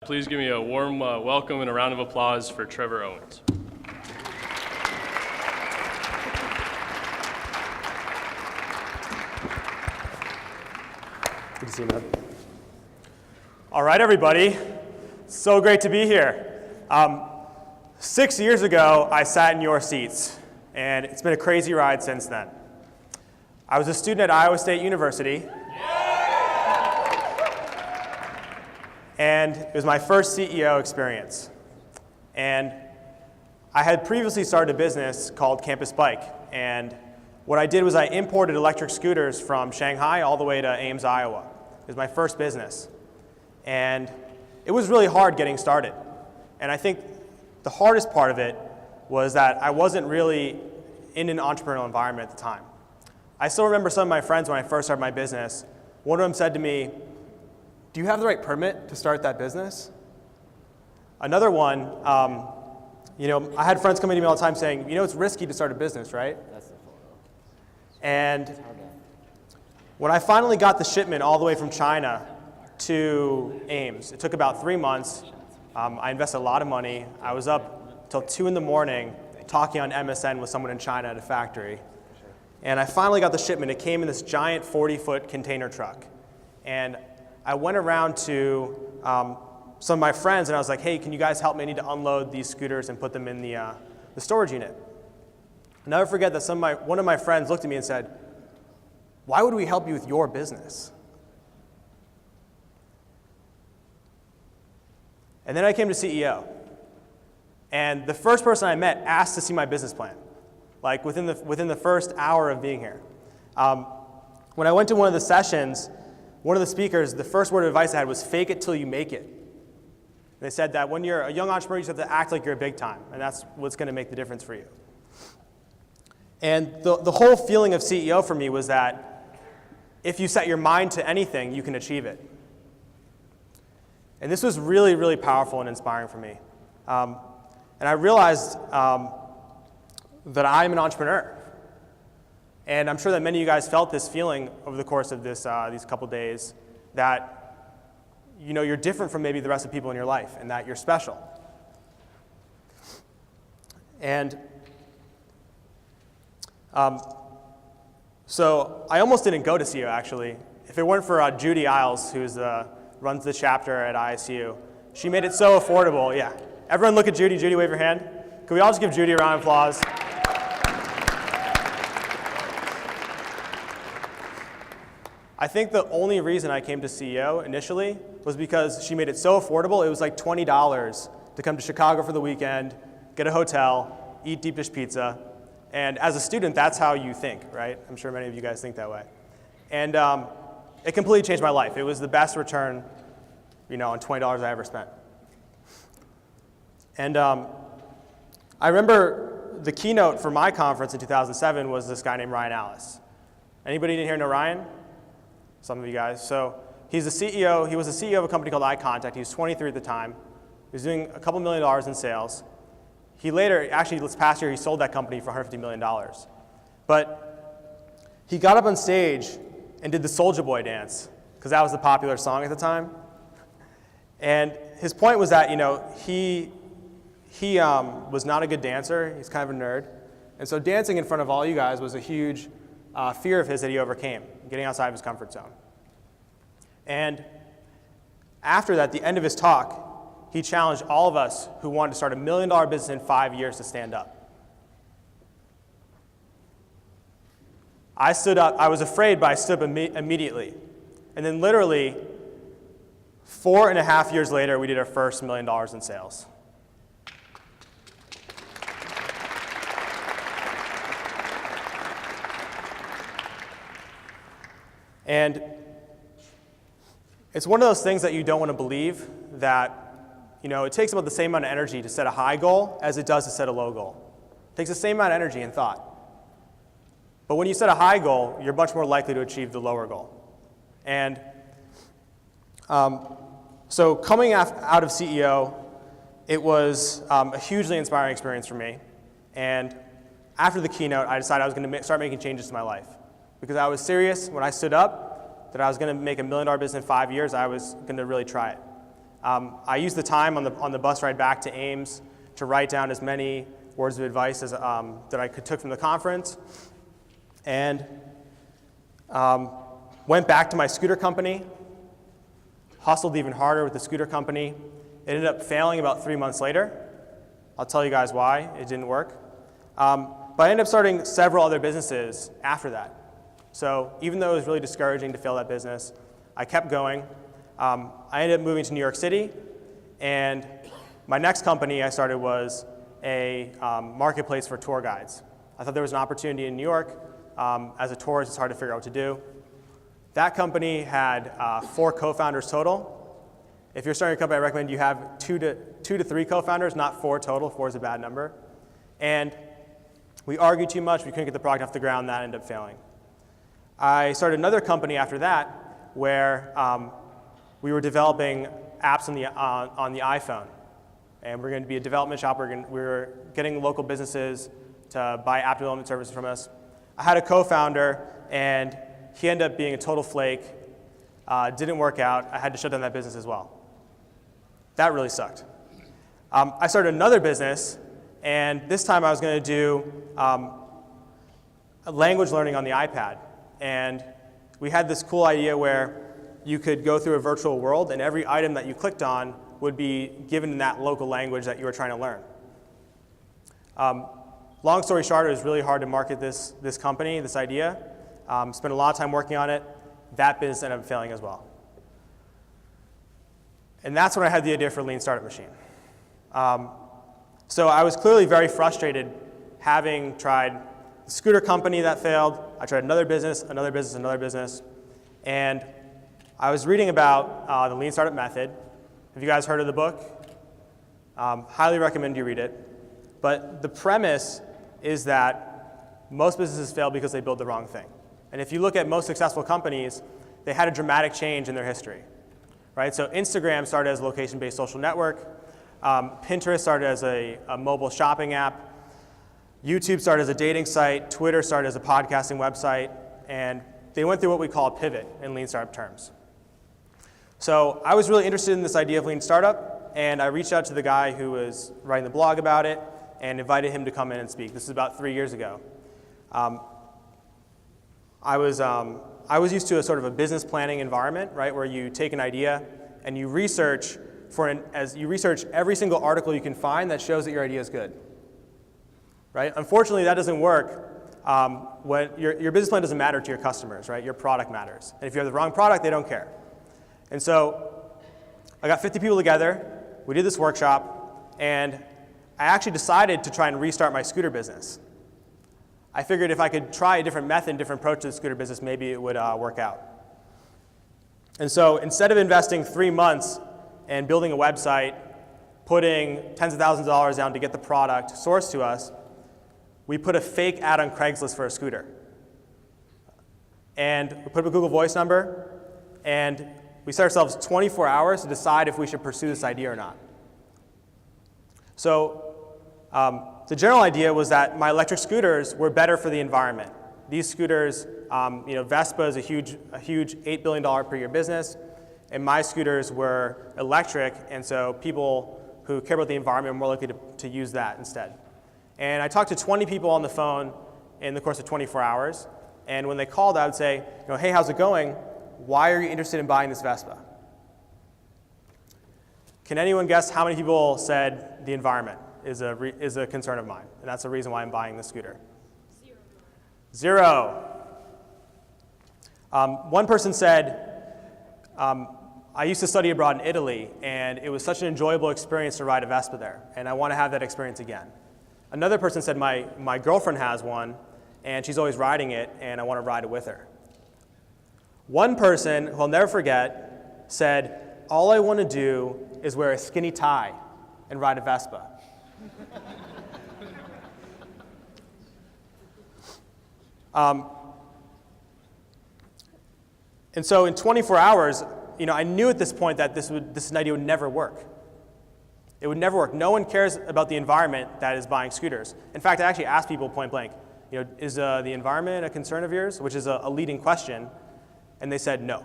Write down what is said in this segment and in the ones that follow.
Please give me a warm welcome and a round of applause for Trevor Owens. Good to see you, man. All right, everybody. So great to be here. 6 years ago, I sat in your seats, and it's been a crazy ride since then. I was a student at Iowa State University, and it was my first CEO experience. And I had previously started a business called Campus Bike, and what I did was I imported electric scooters from Shanghai all the way to Ames, Iowa. It was my first business. And it was really hard getting started. And I think the hardest part of it was that I wasn't really in an entrepreneurial environment at the time. I still remember some of my friends when I first started my business. One of them said to me, "Do you have the right permit to start that business?" Another one, I had friends coming to me all the time saying, it's risky to start a business, right? That's the photo. And when I finally got the shipment all the way from China to Ames, it took about 3 months. I invested a lot of money. I was up till 2 in the morning talking on MSN with someone in China at a factory. And I finally got the shipment. It came in this giant 40-foot container truck. And I went around to some of my friends, and I was like, "Hey, can you guys help me? I need to unload these scooters and put them in the storage unit." I'll never forget that one of my friends looked at me and said, "Why would we help you with your business?" And then I came to CEO. And the first person I met asked to see my business plan, like within the first hour of being here. When I went to one of the sessions, one of the speakers, the first word of advice I had was fake it till you make it. They said that when you're a young entrepreneur, you just have to act like you're a big time, and that's what's going to make the difference for you. And the whole feeling of CEO for me was that if you set your mind to anything, you can achieve it. And this was really, really powerful and inspiring for me. And I realized that I'm an entrepreneur. And I'm sure that many of you guys felt this feeling over the course of these couple days that you're different from maybe the rest of the people in your life and that you're special. And so I almost didn't go to CEO, actually. If it weren't for Judy Isles, who runs the chapter at ISU, she made it so affordable. Yeah. Everyone look at Judy. Judy, wave your hand. Can we all just give Judy a round of applause? I think the only reason I came to CEO initially was because she made it so affordable. It was like $20 to come to Chicago for the weekend, get a hotel, eat deep dish pizza. And as a student, that's how you think, right? I'm sure many of you guys think that way. And it completely changed my life. It was the best return, on $20 I ever spent. And I remember the keynote for my conference in 2007 was this guy named Ryan Ellis. Anybody in here know Ryan? Some of you guys. So he's the CEO. He was the CEO of a company called iContact. He was 23 at the time. He was doing a couple $1 million in sales. He later, actually this past year, he sold that company for $150 million. But he got up on stage and did the Soulja Boy dance, because that was the popular song at the time. And his point was that, he was not a good dancer. He's kind of a nerd. And so dancing in front of all you guys was a huge fear of his that he overcame, getting outside of his comfort zone. And after that, the end of his talk, he challenged all of us who wanted to start a $1 million business in 5 years to stand up. I stood up. I was afraid, but I stood up immediately. And then literally 4.5 years later, we did our first $1 million in sales. And it's one of those things that you don't want to believe, that it takes about the same amount of energy to set a high goal as it does to set a low goal. It takes the same amount of energy and thought. But when you set a high goal, you're much more likely to achieve the lower goal. And so coming out of CEO, it was a hugely inspiring experience for me. And after the keynote, I decided I was going to start making changes to my life. Because I was serious when I stood up that I was going to make a $1 million business in 5 years. I was going to really try it. I used the time on the bus ride back to Ames to write down as many words of advice as, that I took from the conference, and went back to my scooter company, hustled even harder with the scooter company. It ended up failing about 3 months later. I'll tell you guys why it didn't work. But I ended up starting several other businesses after that. So even though it was really discouraging to fail that business, I kept going. I ended up moving to New York City, and my next company I started was a marketplace for tour guides. I thought there was an opportunity in New York. As a tourist, it's hard to figure out what to do. That company had 4 co-founders total. If you're starting a company, I recommend you have 2 to 3 co-founders, not 4 total. 4 is a bad number. And we argued too much. We couldn't get the product off the ground. That ended up failing. I started another company after that where we were developing apps on the iPhone. And we're going to be a development shop. We were getting local businesses to buy app development services from us. I had a co-founder, and he ended up being a total flake. Didn't work out. I had to shut down that business as well. That really sucked. I started another business, and this time I was going to do language learning on the iPad. And we had this cool idea where you could go through a virtual world, and every item that you clicked on would be given in that local language that you were trying to learn. Long story short, it was really hard to market this company, this idea. Spent a lot of time working on it. That business ended up failing as well. And that's when I had the idea for Lean Startup Machine. So I was clearly very frustrated having tried the scooter company that failed. I tried another business, another business, another business. And I was reading about the Lean Startup Method. Have you guys heard of the book? Highly recommend you read it. But the premise is that most businesses fail because they build the wrong thing. And if you look at most successful companies, they had a dramatic change in their history. Right? So Instagram started as a location-based social network. Pinterest started as a mobile shopping app. YouTube started as a dating site. Twitter started as a podcasting website. And they went through what we call a pivot in Lean Startup terms. So I was really interested in this idea of Lean Startup, and I reached out to the guy who was writing the blog about it and invited him to come in and speak. This is about 3 years ago. I was used to a sort of a business planning environment, right, where you take an idea and you research every single article you can find that shows that your idea is good. Right? Unfortunately, that doesn't work when your business plan doesn't matter to your customers, right? Your product matters. And if you have the wrong product, they don't care. And so I got 50 people together. We did this workshop, and I actually decided to try and restart my scooter business. I figured if I could try a different method, different approach to the scooter business, maybe it would work out. And so instead of investing 3 months and building a website, putting tens of thousands of dollars down to get the product sourced to us, we put a fake ad on Craigslist for a scooter. And we put up a Google Voice number, and we set ourselves 24 hours to decide if we should pursue this idea or not. So the general idea was that my electric scooters were better for the environment. These scooters, Vespa is a huge $8 billion per year business, and my scooters were electric, and so people who care about the environment are more likely to use that instead. And I talked to 20 people on the phone in the course of 24 hours, and when they called, I would say, hey, how's it going? Why are you interested in buying this Vespa? Can anyone guess how many people said the environment is a concern of mine, and that's the reason why I'm buying this scooter? Zero. One person said, I used to study abroad in Italy, and it was such an enjoyable experience to ride a Vespa there, and I want to have that experience again. Another person said, my girlfriend has one, and she's always riding it, and I want to ride it with her. One person, who I'll never forget, said, all I want to do is wear a skinny tie and ride a Vespa. And so in 24 hours, I knew at this point that this idea would never work. It would never work. No one cares about the environment that is buying scooters. In fact, I actually asked people point blank, is the environment a concern of yours? Which is a leading question. And they said no.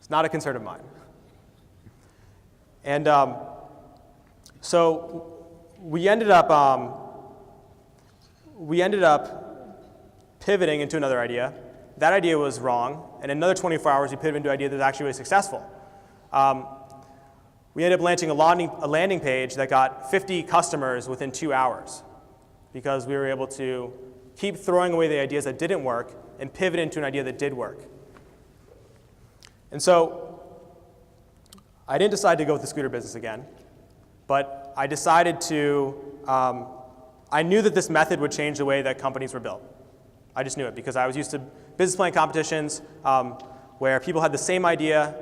It's not a concern of mine. And so we ended up pivoting into another idea. That idea was wrong, and in another 24 hours, we pivoted into an idea that was actually really successful. We ended up launching a landing page that got 50 customers within 2 hours because we were able to keep throwing away the ideas that didn't work and pivot into an idea that did work. And so I didn't decide to go with the scooter business again, but I decided to, I knew that this method would change the way that companies were built. I just knew it because I was used to business plan competitions where people had the same idea,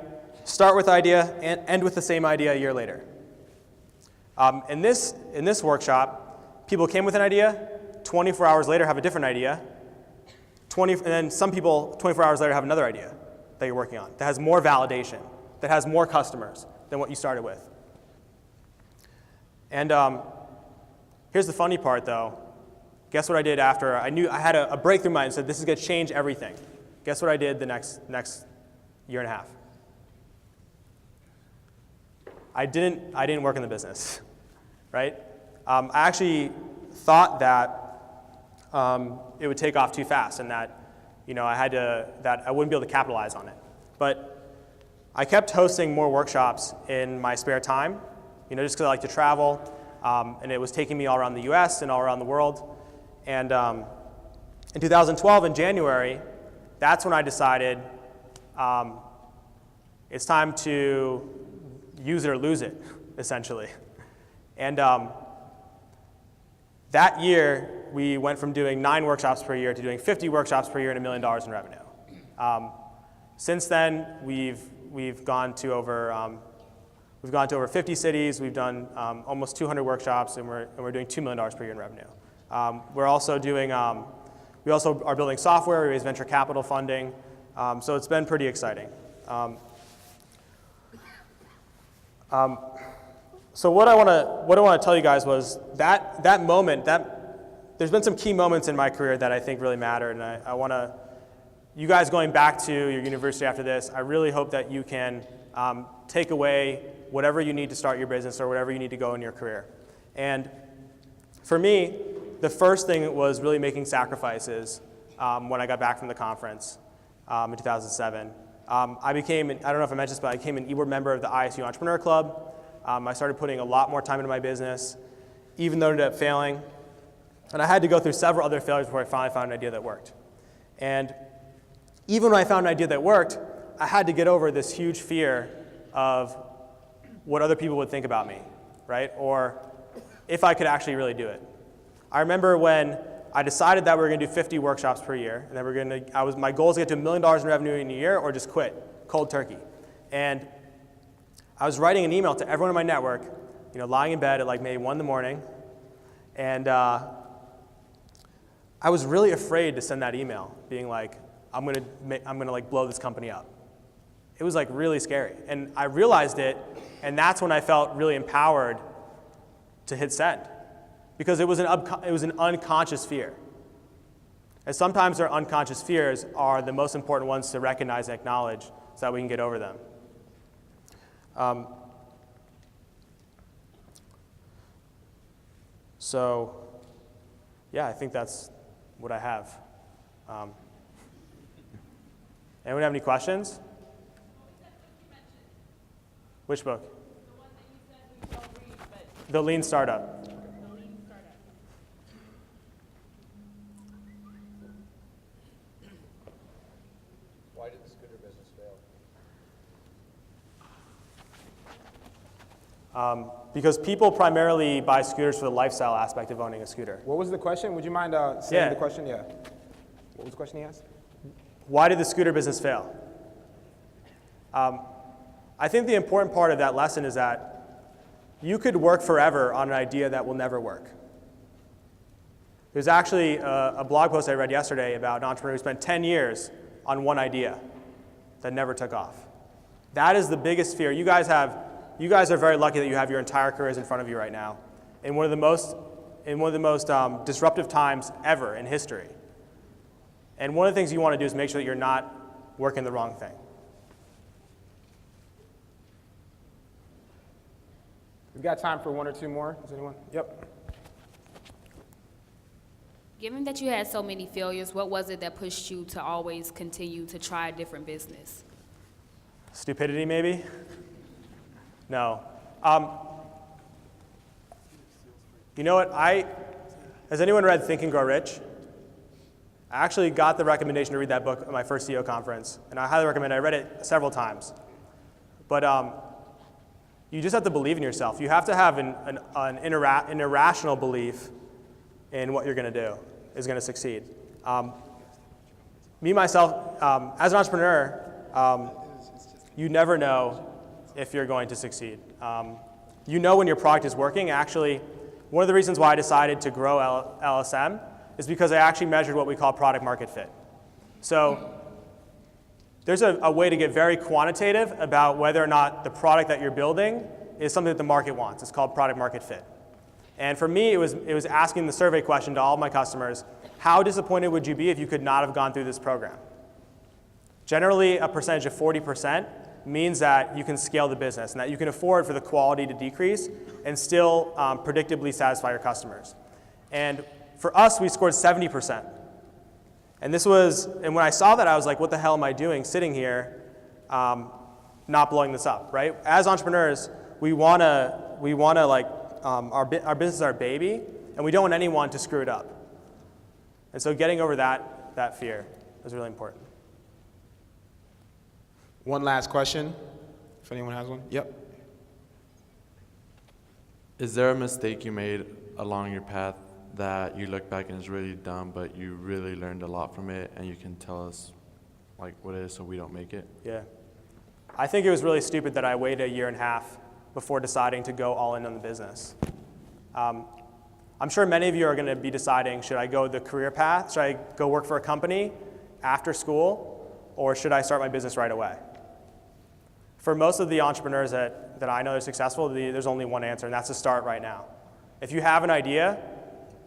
start with idea, and end with the same idea a year later. In this workshop, people came with an idea, 24 hours later have a different idea, and then some people 24 hours later have another idea that you're working on that has more validation, that has more customers than what you started with. And here's the funny part, though. Guess what I did after I knew I had a breakthrough mind and said, this is going to change everything. Guess what I did the next year and a half? I didn't work in the business, right? I actually thought that it would take off too fast and that that I wouldn't be able to capitalize on it. But I kept hosting more workshops in my spare time, just because I like to travel, and it was taking me all around the US and all around the world. And in 2012, in January, that's when I decided it's time to use it or lose it, essentially. And that year, we went from doing 9 workshops per year to doing 50 workshops per year and $1 million in revenue. Since then, we've gone to over 50 cities. We've done almost 200 workshops, and we're doing $2 million per year in revenue. We're also doing, we also are building software. We raise venture capital funding. So it's been pretty exciting. So what I want to tell you guys was that moment, there's been some key moments in my career that I think really matter, and I want to, you guys going back to your university after this, I really hope that you can take away whatever you need to start your business or whatever you need to go in your career. And for me, the first thing was really making sacrifices when I got back from the conference in 2007. I became, I don't know if I mentioned this, but I became an e-board member of the ISU Entrepreneur Club. I started putting a lot more time into my business, even though it ended up failing. And I had to go through several other failures before I finally found an idea that worked. And even when I found an idea that worked, I had to get over this huge fear of what other people would think about me, right? Or if I could actually really do it. I remember when I decided that we were going to do 50 workshops per year, and then my goal was to get to $1 million in revenue in a year or just quit, cold turkey. And I was writing an email to everyone in my network, lying in bed at like maybe 1 in the morning, and I was really afraid to send that email, being like, I'm gonna like blow this company up. It was like really scary, and I realized it, and that's when I felt really empowered to hit send, because it was an unconscious fear. And sometimes our unconscious fears are the most important ones to recognize and acknowledge, so that we can get over them. So, yeah, I think that's what I have. Anyone have any questions? Which book? The one that you said we don't read, but The Lean Startup. the Lean Startup. Why did the scooter business fail? Because people primarily buy scooters for the lifestyle aspect of owning a scooter. What was the question? Would you mind saying Yeah. the question? Yeah. What was the question he asked? Why did the scooter business fail? I think the important part of that lesson is that you could work forever on an idea that will never work. There's actually a blog post I read yesterday about an entrepreneur who spent 10 years on one idea that never took off. That is the biggest fear. You guys are very lucky that you have your entire careers in front of you right now, in one of the most disruptive times ever in history. And one of the things you want to do is make sure that you're not working the wrong thing. We've got time for one or two more. Does anyone? Yep. Given that you had so many failures, what was it that pushed you to always continue to try a different business? Stupidity, maybe? No. You know what? Has anyone read Think and Grow Rich? I actually got the recommendation to read that book at my first CEO conference, and I highly recommend it. I read it several times. But you just have to believe in yourself. You have to have an irrational belief in what you're going to do is going to succeed. Me, myself, as an entrepreneur, you never know if you're going to succeed. You know when your product is working. Actually, one of the reasons why I decided to grow LSM is because I actually measured what we call product market fit. So there's a way to get very quantitative about whether or not the product that you're building is something that the market wants. It's called product market fit. And for me, it was asking the survey question to all of my customers, how disappointed would you be if you could not have gone through this program? Generally, a percentage of 40% means that you can scale the business and that you can afford for the quality to decrease and still predictably satisfy your customers. And for us, we scored 70%. And when I saw that, I was like, what the hell am I doing sitting here not blowing this up, right? As entrepreneurs, we wanna like, our business is our baby, and we don't want anyone to screw it up. And so getting over that fear is really important. One last question, if anyone has one. Yep. Is there a mistake you made along your path that you look back and is really dumb, but you really learned a lot from it, and you can tell us like what it is so we don't make it? Yeah. I think it was really stupid that I waited a year and a half before deciding to go all in on the business. I'm sure many of you are going to be deciding, should I go the career path? Should I go work for a company after school? Or should I start my business right away? For most of the entrepreneurs that I know are successful, there's only one answer, and that's to start right now. If you have an idea,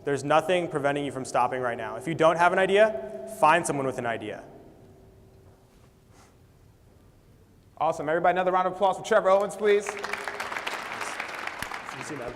there's nothing preventing you from stopping right now. If you don't have an idea, find someone with an idea. Awesome. Everybody, another round of applause for Trevor Owens, please. See you, man.